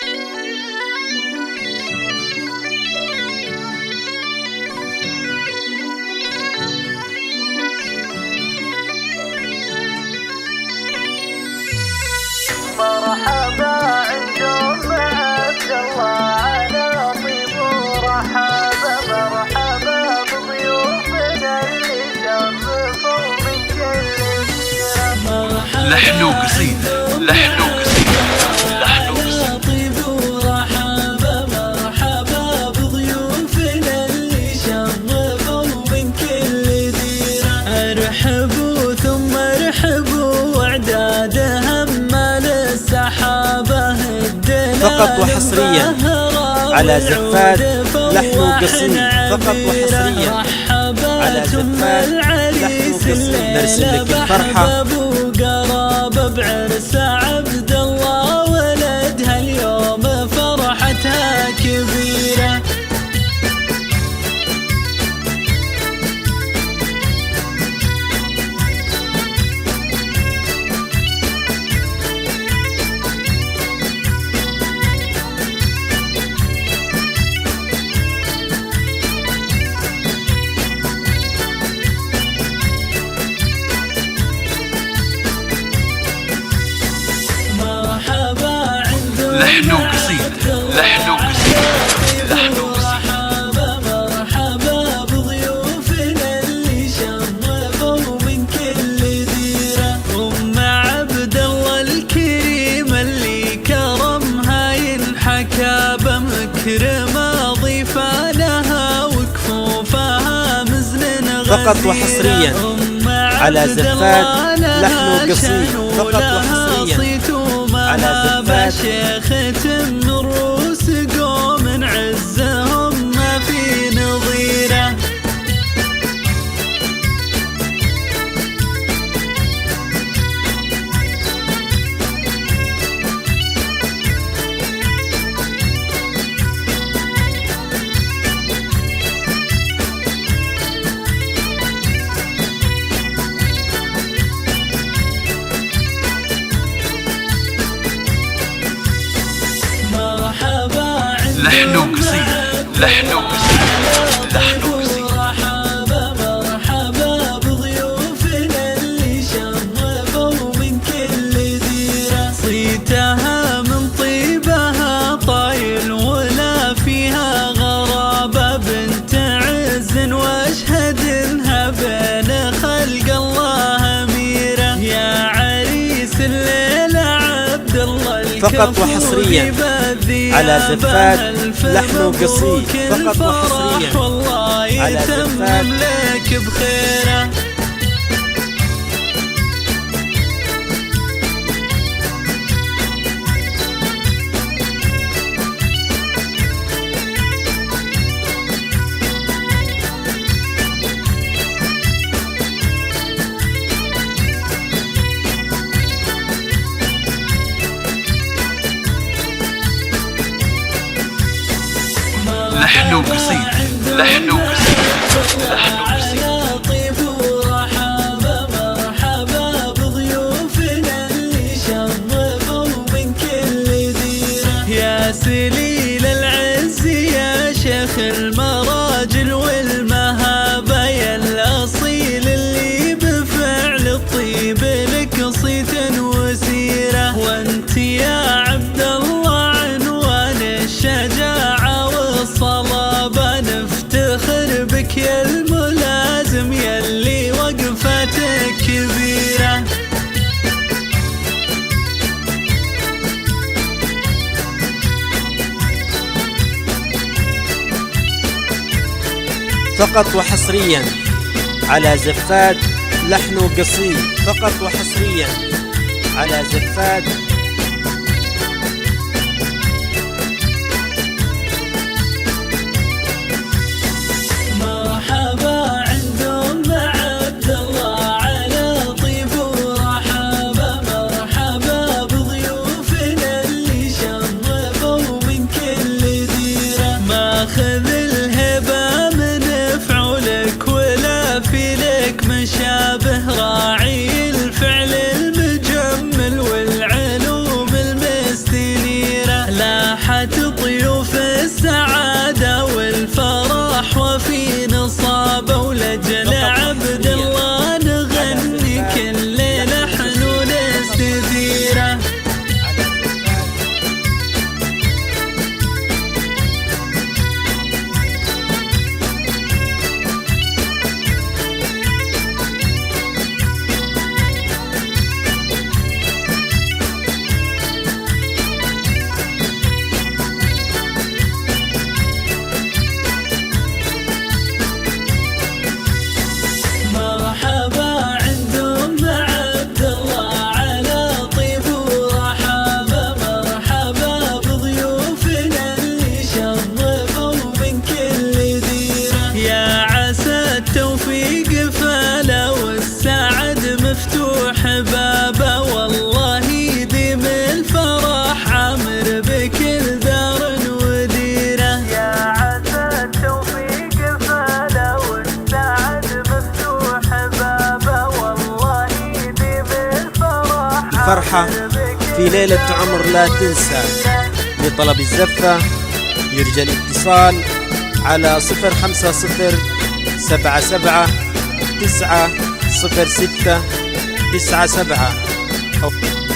مرحبا عندهم عبد الله على طيب ورحابة، مرحبا بضيوفنا اللي شرفوا من كل ديرة. لحن وقصيدة، لحن وقصيدة، لحن وقصيدة. طيب ورحابة، مرحبا بضيوفنا اللي شرفوا من كل ديرة. ارحبوا ثم ارحبوا واعدادهم السحابة فقط وحصريا على زفات لحن وقصيد، فقط وحصريا على زفات لحن وقصيد. نرسم لك الفرحة قرابة بعرس عبد الله ولدها اليوم فرحتها كبيرة. لحن وقصيدة، لحن وقصيدة، لحن وقصيدة. مرحبا بضيوفنا اللي شرفوا من كل ديرة. عبد الله الكريم اللي كرمها ينحكى بمكرمة، ضيفا لها وكفوفها مزن غزيرة. فقط وحصريا على زفات لحن وقصيد، فقط وحصريا على زفات. شيخة من رؤوس قوم عزهم ما في نظيره. لحن وقصيدة، لحن وقصيدة، لحن وقصيدة. مرحبا بضيوفنا اللي شرفوا من كل ديرة. صيتها من طيبها طايل ولا فيها غرابة، بنت عز واشهد انها بين خلق الله أميرة. يا عريس الليلة عبد الله فقط وحصريا على زفات لحن وقصيد، فقط وحصريا على زفات لك بخيره. لحن وقصيدة، لحن وقصيدة، لحن وقصيدة. طيب ورحابة، مرحبا بضيوفنا اللي شرفوا من كل ديرة. يا سليل العز يا شيخ المراجل والمهابة، يا الأصيل اللي بفعل الطيب لك صيت وسيرة. وانت يا عبد الله عنوان الشجاعة والصلابة، نفتخر بك يا الملازم يلي وقفتك كبيرة. فقط وحصريا على زفات لحن وقصيد، فقط وحصريا على زفات. مرحبا عندهم عبد الله على طيب ورحابة، مرحبا بضيوفنا اللي شرفوا من كل ديرة. ماخذ الهبة من فعولك ولا في لك مشابه، راعي الفعل المجمل والعلو الفرحة في ليلة عمر لا تنسى. لطلب الزفة يرجى الاتصال على 05077 906 97.